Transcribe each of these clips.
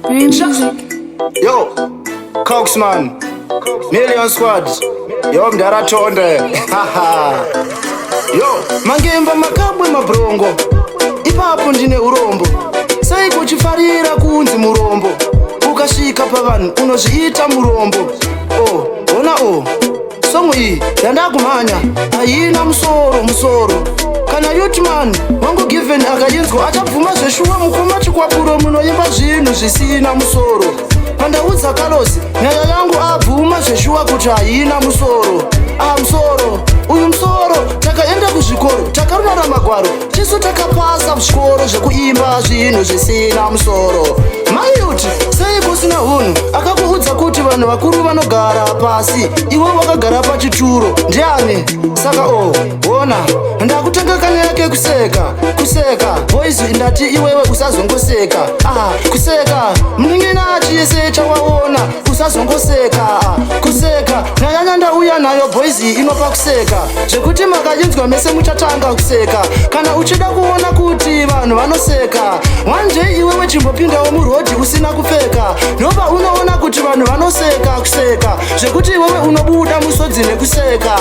Dream music. Yo, Coxman, Million Squad, yo mdara tonde. Yo, mangemba makabwe mabrongo, ipapo ndine urombo. Sai kuchifarira kunzi murombo, ukashika pavanhu unozviita murombo. Oh, ona songo iyi yandakumhanya haina musoro. Kana Youthman wangu given akayenzwa achabvuma zveshuwa mukoma chikwapuro munoimba zvinhu zvisina musoro. Pandaudza Kalosi nyaya yangu abvuma zveshuwa kuti haina musoro. Musoro uyu musoro takaenda kuzvikoro takarunara magwaro tisu takapasa zvikoro zvekuimba zvinhu zvisina musoro. Mayuti sei kusina hunhu akakuudza kuti vanhu vakuru vanogara pasi iwe wakagara pachituro ndiani? Saka ona ndakutanga kanya yake kuseka boys ndati iwewe usazongoseka. Kuseka mningina achiyese chawaona usazongoseka. Kuseka nyanya ndauya nayo boys inopa kuseka zvekuti makayenzwa mese muchatanga kuseka kana uchida kuona kuti vanhu vanoseka. Wanje iwewe chimbopindawo murodhi usina kupfeka ndoba unoona kuti vanhu vanoseka kuseka zvekuti iwewe unobuda musodzi nekuseka.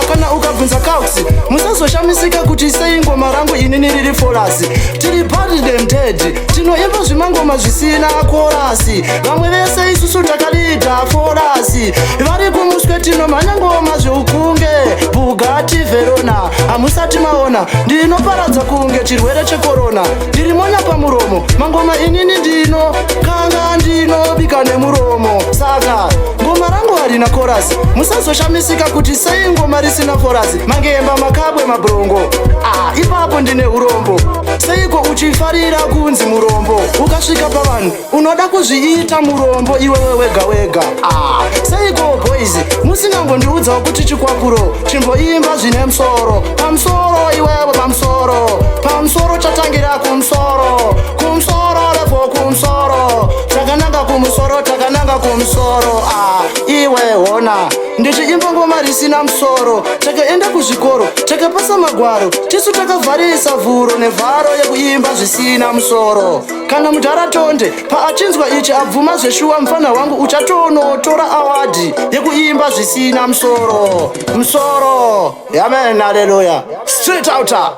Kana ukabvunza Cox musazoshamisika kuti sei ngoma rangu inini riri forasi. Tiri bad them dead tinoimba zvimangoma zvisina korasi. Vamwe vese isusu takaliita forasi vari kumuswe tinomhanya ngoma zveukunge Bugatti Verona. Hamusati maona ndinoparadza kunge chirwere chekorona. Ndiri pamuromo mangoma inini kanga ndinobika nemuromo. Saka ngoma rangu harina korasi musazoshamisika kuti sei ngoma risina forasi. Mangemba makabwe mabrongo ipapo ndine urombo. Seiko uchifarira kunzi murombo ukasvika pavanhu unoda kuzviita murombo iwewe wega. Seiko boys musingangondiudzawo kuti chikwapuro chimboimba zvine musoro. Pamusoro iwewe pamusoro chatangira kumusoro repo kumusoro takananga kumusoro. Iwe ona ndichiimba ngoma risina musoro takaenda kuzvikoro takapasa magwaro tisu takavharisa vhuro nevharo yekuimba zvisina musoro. Kana mudharatonde paachinzwa ichi abvuma zveshuwa mufana wangu uchatonotora awadhi yekuimba zvisina musoro. Amen, haleluya. Straight outer.